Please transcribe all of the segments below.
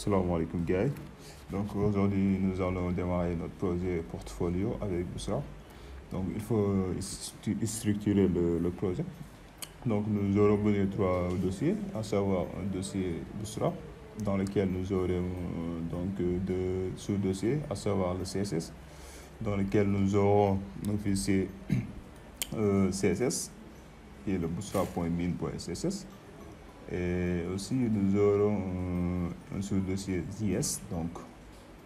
Salam alaikum guys. Donc aujourd'hui nous allons démarrer notre projet portfolio avec Bousra. Donc il faut structurer le projet. Donc nous aurons besoin de trois dossiers, à savoir un dossier Bousra dans lequel nous aurons deux sous-dossiers, à savoir le CSS, dans lequel nous aurons un fichier CSS qui est le bousra.min.css. Et aussi, nous aurons un sous-dossier JS, donc,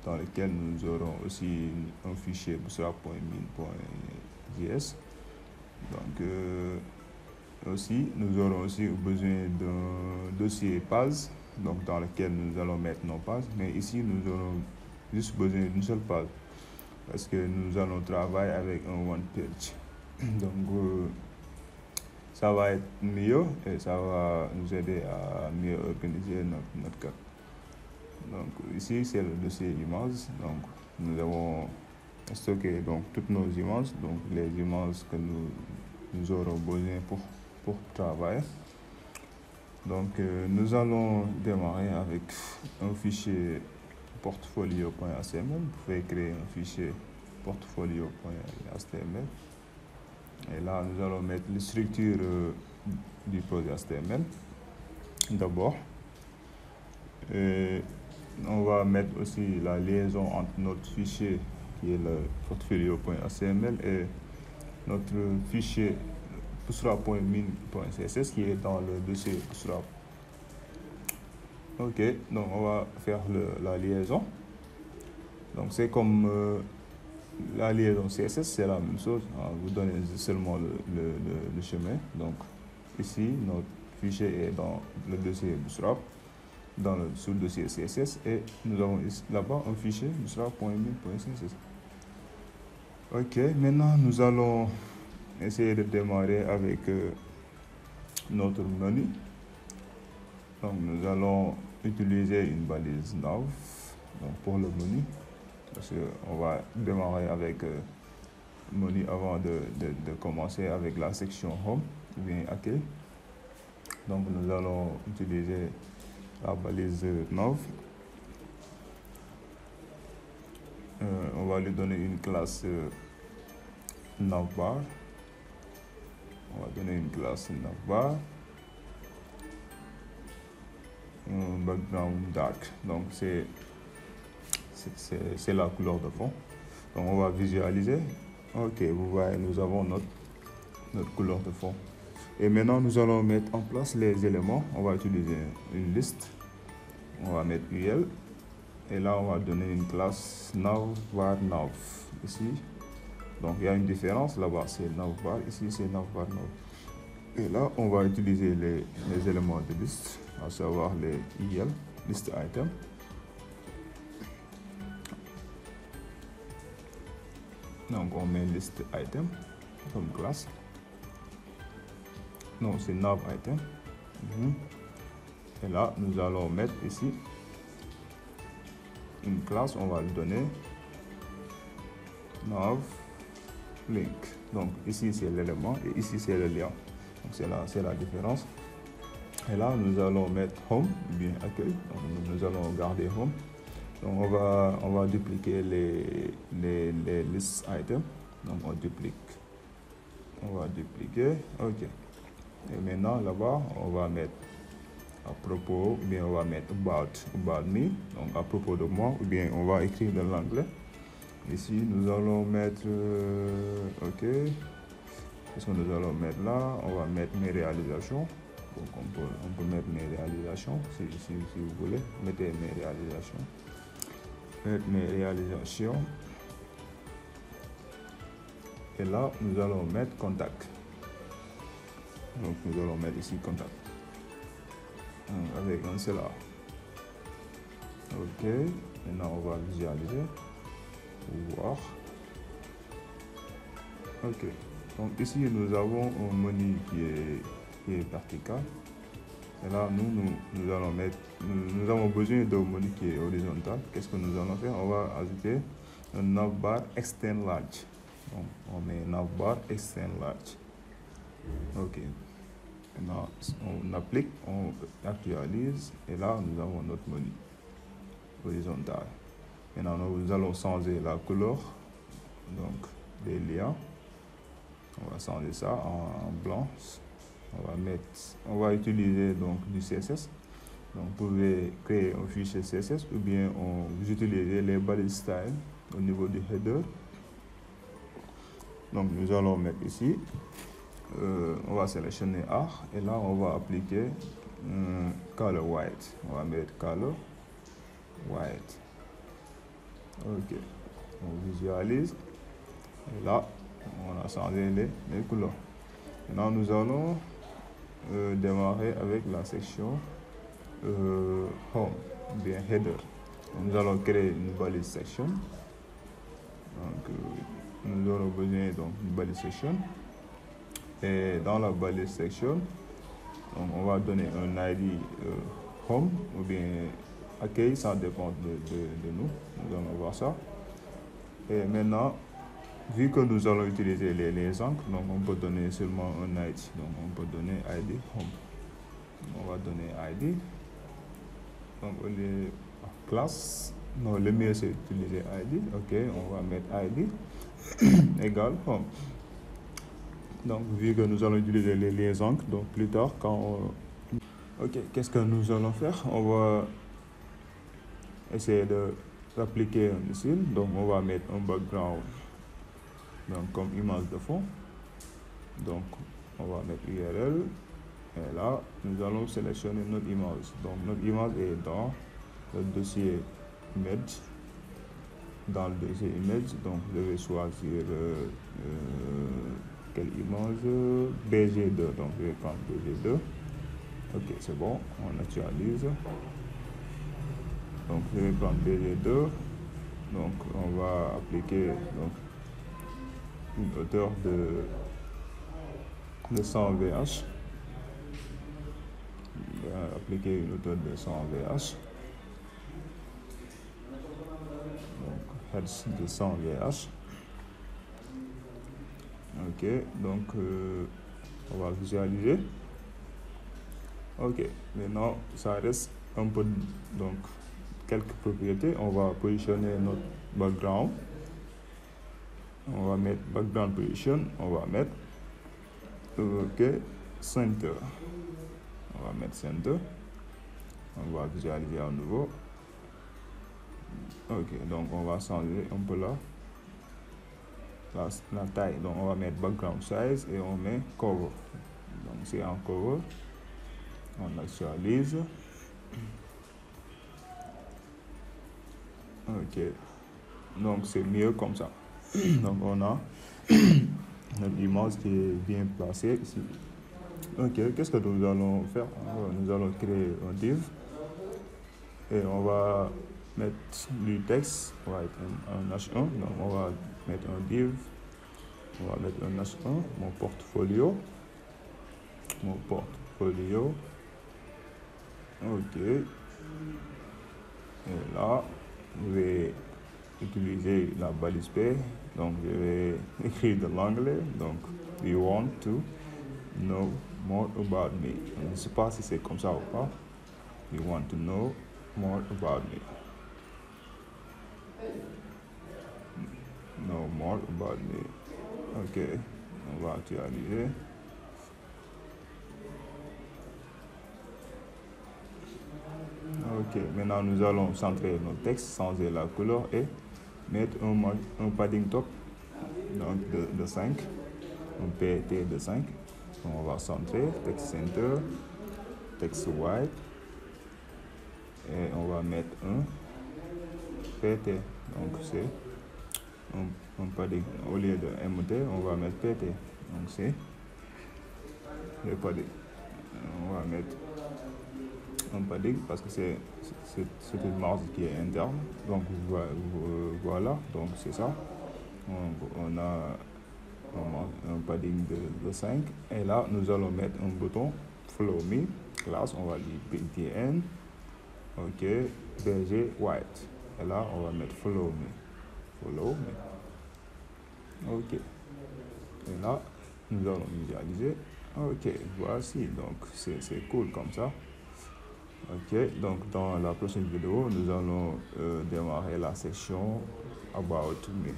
dans lequel nous aurons aussi un fichier bousra.min.js. Donc, aussi, nous aurons aussi besoin d'un dossier page, donc, dans lequel nous allons mettre nos pages. Mais ici, nous aurons juste besoin d'une seule page, parce que nous allons travailler avec un one page. Donc, ça va être mieux et ça va nous aider à mieux organiser notre code. Donc ici c'est le dossier images. Donc nous avons stocké donc toutes nos images, donc les images que nous aurons besoin pour travailler. Donc nous allons démarrer avec un fichier portfolio.html. Vous pouvez créer un fichier portfolio.html. Et là, nous allons mettre les structures du projet HTML d'abord. Et on va mettre aussi la liaison entre notre fichier qui est le portfolio.html et notre fichier bousra.min.css qui est dans le dossier bousra. Ok, donc on va faire la liaison. Donc c'est comme la liaison CSS, c'est la même chose. Vous donnez seulement le chemin. Donc ici, notre fichier est dans le dossier Bousra, dans le sous-dossier CSS, et nous avons là-bas un fichier bousra.min.css. Ok, maintenant nous allons essayer de démarrer avec notre menu. Donc nous allons utiliser une balise nav pour le menu, parce qu'on va démarrer avec menu avant de commencer avec la section home ou bien accueil. Donc nous allons utiliser la balise nav. On va lui donner une classe navbar. On va donner une classe navbar. Un background dark. Donc c'est la couleur de fond. Donc on va visualiser. Ok, vous voyez, nous avons notre couleur de fond. Et maintenant, nous allons mettre en place les éléments. On va utiliser une liste. On va mettre UL. Et là, on va donner une classe navbar nav. Ici. Donc, il y a une différence. Là-bas, c'est navbar. Ici, c'est navbar nav. Et là, on va utiliser les éléments de liste, à savoir les UL, list item. Donc, on met list item comme classe. Non, c'est nav item. Et là, nous allons mettre ici une classe. On va lui donner nav link. Donc, ici, c'est l'élément et ici, c'est le lien. Donc, c'est la différence. Et là, nous allons mettre home, bien accueil. Donc, nous allons garder home. Donc, on va dupliquer les list items. Donc, on duplique. On va dupliquer. OK. Et maintenant, là-bas, on va mettre à propos, ou bien on va mettre about me, donc à propos de moi, ou bien on va écrire dans l'anglais. Ici, nous allons mettre, OK, qu'est-ce que nous allons mettre là? On va mettre mes réalisations. Donc, on peut mettre mes réalisations, si vous voulez. Mettez mes réalisations. Mettre mes réalisations. Et là, nous allons mettre contact. Donc, nous allons mettre ici contact. Avec un seul A. OK. Maintenant, on va visualiser. Voir. OK. Donc, ici, nous avons un menu qui est vertical. Et là, nous allons mettre. Nous avons besoin d'un menu qui est horizontal. Qu'est-ce que nous allons faire? On va ajouter un navbar extend large. Donc, on met navbar extend large. OK. Maintenant, on applique, on actualise et là, nous avons notre menu. horizontale. Maintenant, nous allons changer la couleur donc des liens. On va changer ça en blanc. On va utiliser donc du CSS. Donc, vous pouvez créer un fichier CSS ou bien vous utilisez les balises style au niveau du header. Donc, nous allons mettre ici. On va sélectionner art et là, on va appliquer color white. On va mettre color white. Ok. On visualise. Et là, on a changé les couleurs. Maintenant, nous allons démarrer avec la section home, bien header. Nous allons créer une balise section. Donc, nous aurons besoin d'une balise section. Et dans la balise section, donc, on va donner un ID home ou bien accueil, ça dépend de nous. Nous allons voir ça. Et maintenant, vu que nous allons utiliser les encres, donc on peut donner seulement un ID. Donc on peut donner ID home. On va donner ID. Donc on est classe. Non, le mieux c'est d'utiliser ID. Ok, on va mettre ID égale home. Donc vu que nous allons utiliser les encres, donc plus tard quand ok, qu'est-ce que nous allons faire? On va essayer d'appliquer un style. Donc on va mettre un background donc comme image de fond. Donc on va mettre URL et là nous allons sélectionner notre image. Donc notre image est dans le dossier image. Dans le dossier image, donc je vais choisir quelle image? BG2. Donc je vais prendre BG2. Ok, c'est bon, on actualise. Donc je vais prendre BG2. Donc on va appliquer donc une hauteur de 100 VH. On va appliquer une hauteur de 100 VH. Donc hertz de 100 VH. Ok, donc on va visualiser. Ok, maintenant ça reste un peu donc quelques propriétés. On va positionner notre background. On va mettre background position. On va mettre ok center. On va mettre center. On va visualiser à nouveau. Ok, donc on va changer un peu là la taille. Donc on va mettre background size et on met cover. Donc c'est en cover. On actualise. Ok, donc c'est mieux comme ça. Donc on a notre image qui est bien placée ici. Ok, qu'est-ce que nous allons faire? Nous allons créer un div et on va mettre du texte. On va mettre un H1. Donc on va mettre un div. On va mettre un H1. Mon portfolio. Ok. Et là, je vais utiliser la balise P. Donc, je vais écrire de l'anglais. Donc, we want to know more about me. Je ne sais pas si c'est comme ça ou pas. We want to know more about me. Know more about me. Ok. On va actualiser. Ok, maintenant nous allons centrer notre texte, changer la couleur et mettre un padding top donc de 5, un PET de 5. Donc on va centrer, texte center, texte white et on va mettre un PET. Donc c'est un padding. Au lieu de MT, on va mettre PET. Donc c'est le padding. On va mettre un padding parce que c'est une marge qui est interne. Donc voilà, donc c'est ça. On a un padding de 5 et là nous allons mettre un bouton follow me classe. On va dire btn ok bg white et là on va mettre follow me ok et là nous allons visualiser. Ok, voici, donc c'est cool comme ça. Ok, donc dans la prochaine vidéo, nous allons démarrer la section About Me.